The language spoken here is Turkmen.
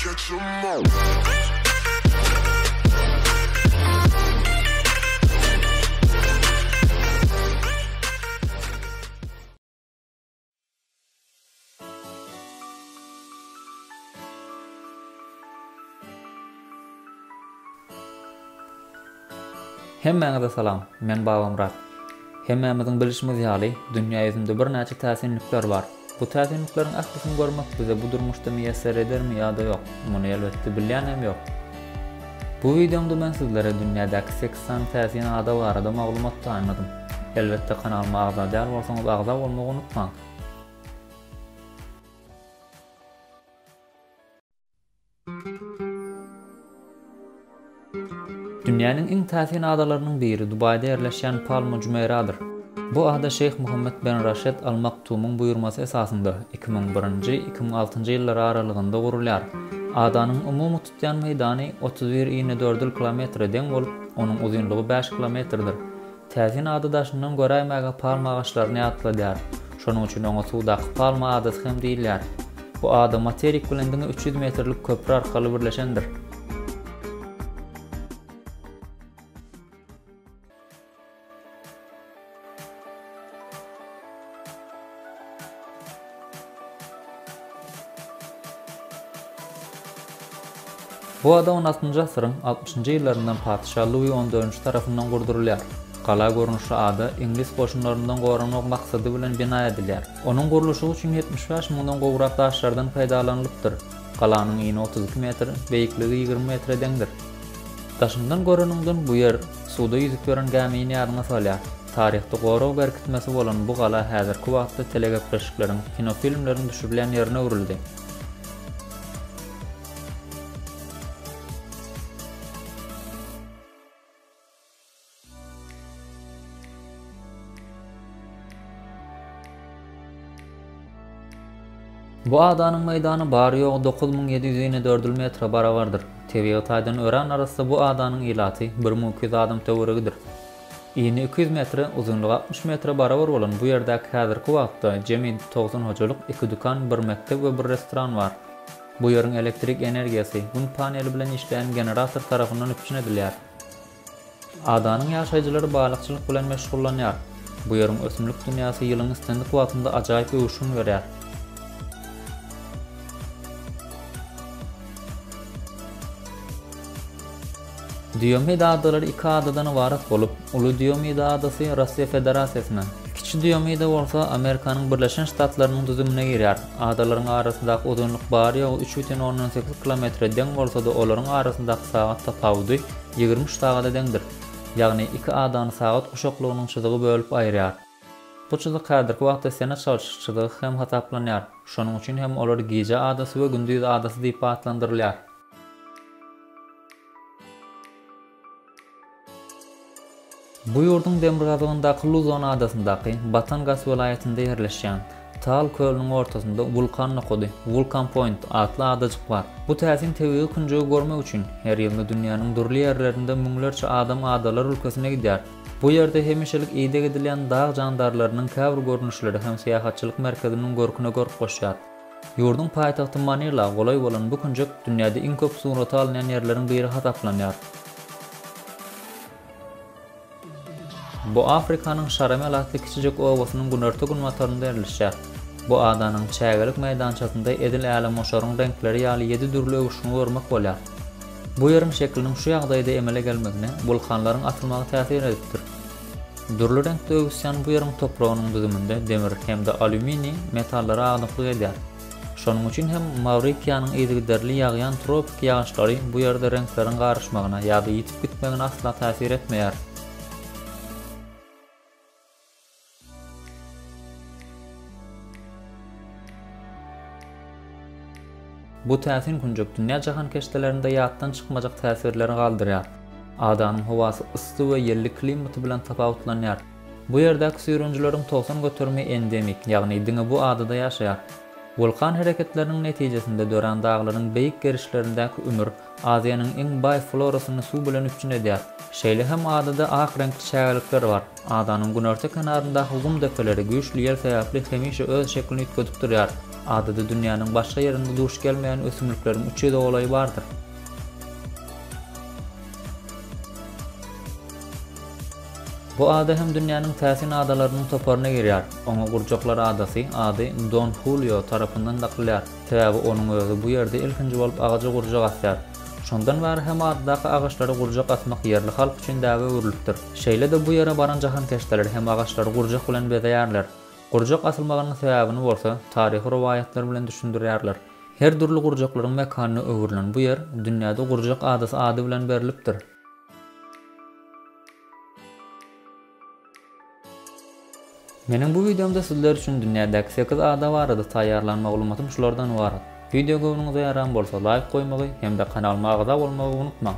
catch 'em all. Hemmeňize salam, men Baba Murat. Hemmämiziň bilişimiz ýaly, dünýä ýüzünde bir näçe täsinlikler bar. Bu täsinlikleriň aslasyny görmek bize bu durmuşda meýesser edermi ýa-da ýok? Muny elbetde bilýänem ýok. Bu videomda men sizlere dünýädäki 80 täsin ada barada maglumat taýmladym. Elbetde kanalyma agza däl bolsaňyz agza bolmagy unutmaň. Dünýäniň iň täsin adalarynyň biri Dubaýda ýerleşýän Palma Jumeyra'dyr. Bu ada Şeyh Muhammed bin Rashid Al Maktumyň buyurmasy esasynda 2001-2006 ýyllar aralygynda gurulýar. Adanyň umumy tutýan meýdany 31,4 kilometr deň bolup, onuň uzunlygy 5 kilometrdir. Täsin ada daşyndan göräýmäge palma agaçlaryny ýatladýar. Şonuň üçin oňa suwdaky palma adasy hem diýilýär. Bu ada materik bilen 300 metrlik köprü arkaly birleşendir. Bu ada 16-njy asyryň 60-njy ýyllaryndan Padşah Louis XIV tarapyndan gurdurulýar. Gala görnüşli ada İngiliz goşunlaryndan goranmak maksady bilen bina edilýär. Onuň guruluşy üçin 75 000dan gowrak daşlardan peýdalanlypdyr. Galanyň ýyny 32 metr, beýikligi 20 metre deňdir. Daşyndan göreningden bu ýer suwda ýüzüp gören gemini ýadyňa salýar. Taryhda goraw berkitmesi bolan bu gala häzirki wagtda telegrafçylykleriň, kinofilmleriň düşürilýän ýerine öwrildi. Bu adanyň meýdany bary ýogy 9754 metre barabardyr. Tebiýatadan ören arasynda bu adanyň ilaty 1200 adam töweregidir. Ýyny 200 metre, uzunlygy 60 metre barabar bolan bu ýerdäki häzirki wagtda jemi 90 hojalyk 2 dukan, 1 mektep we 1 restoran bar. Bu ýeriň elektrik energiýasy gün paneli bilen işleýän generator tarapyndan üpçün edilýär. Adanyň ýaşaýjylary balykçylyk bilen meşgullanýar. Bu ýeriň ösümlik dünýäsi ýylyň istendik wagtynda ajaýyp öwüşüm berýär. Diomida adaları iki adadan ibaret bolup, Ulu Diomida adasy Russiýa Federasiýasyna, Kiçi Diomida bolsa Amerikanyň Birleşen Ştatlarynyň düzümine girýär. Adalaryň arasyndaky uzunlyk bary ýogy 3,18 kilometr deň bolsa-da olaryň arasyndaky sagat tapawudy 20 sagata deňdir. Ýagny iki adany sagat guşaklygynyň çyzygy bölüp aýrýar. Bu çyzyk häzirki wagtda senat çalşykçylygy hem hataplanýar. Şonuň üçin hem olar gije adasy we gündüz adasy diýip adlandyrylýar. Bu ýurdun Demir Luzon adasyndaky Batangas welaýetinde ýerleşýän Tal kölüniň ortasynda Vulkan Nokody, Vulkan Point adly adajyk bar. Bu täsin tebigy künjegi görmek üçin her ýylda dünýäniň durly ýerlerinde müňlerçe adam adalar ülkesine gidýär. Bu ýerde hemişelik ýyda gidilýän dağ jandarlarynyň käbir görnüşleri hem syýahatçylyk merkeziniň görküne görk goşýar. Ýurdun paýtagty Manila golay bolan bu künjek dünýäde iň köp suraty alynýan ýerleriň biri hataplanýar. Bu Afrikanyň Şaramel adly kiçijek owasynyň günörtü günmatarynda ýerleşýär. Bu adanyň çägelik meýdançasynda edil äle moşaryň renkleri ýaly 7 dürli öwüşini görmek bolýar. Bu ýeriň şekliniň şu ýagdaýda emele gelmegine vulkanlaryň atylmagy täsir edipdir. Dürli renkde öwüşýän bu ýeriň topragynyň düzüminde demir hemde alümini metallary agdyplyk edýär. Şonuň üçin hem Mauritiýanyň ýygyderli ýagýan tropik ýağışlary bu ýerde renkleriň garyşmagyna ýa-da ýitip gitmegine asla täsir etmeýär. Bu täsin künjek dünýä jahan keştelerinde ýatdan çykmajak täsirleri galdyrýar. Adanyň howasy ysty we ýelli klimaty bilen tapawutlanýar. Bu ýerdäki süýrenjileriň 90 göterme endemik, ýagny diňe bu adada ýaşaýar. Vulkan hereketleriniň netijesinde dören dağlaryň beýik gerişlerindäki ömür Aziýanyň iň baý florasyny suw bilen üpçün edýär. Şeýle hem adada ak renkli çägelikler bar. Adanyň günörtü kenaryndaky gum depeleri güýçli ýel sebäpli hemişe öz şeklini ýitgedip durýar. Adada dünýäniň başga ýerinde duş gelmeýän ösümlikleriň 3 ýyl olaý bardyr. Bu ada hem dünýäniň täsin adalarynyň toparyna girýär. Oňa Gurjoklar adasy ady Don Julio tarapyndan daqylýar. Täbi onuň özi bu ýerde ilkinji bolup agaja gurjak asýar. Şondan bäri hem adadaky agaçlary gurjak asmak ýerli halk üçin däwe öwürlükdir. Şeýle de bu ýere baran jahan keşdeler hem agaçlary gurjak bilen bezeýärler. Gurjak asylmagynyň sebäbini bolsa taryhy rowayatlar bilen düşündirýärler. Her durly gurjaklaryň mekanyny öwürlen bu ýer dünýäde Gurjak adasy ady bilen berilipdir. Menin bu videomda sizler üçün dünýädäki 8 ada barada taýýarlan maglumatym şulardan ibaret. Video göwnüňize ýaran bolsa like goýmagy hem de kanalyma abone bolmagy unutmaň.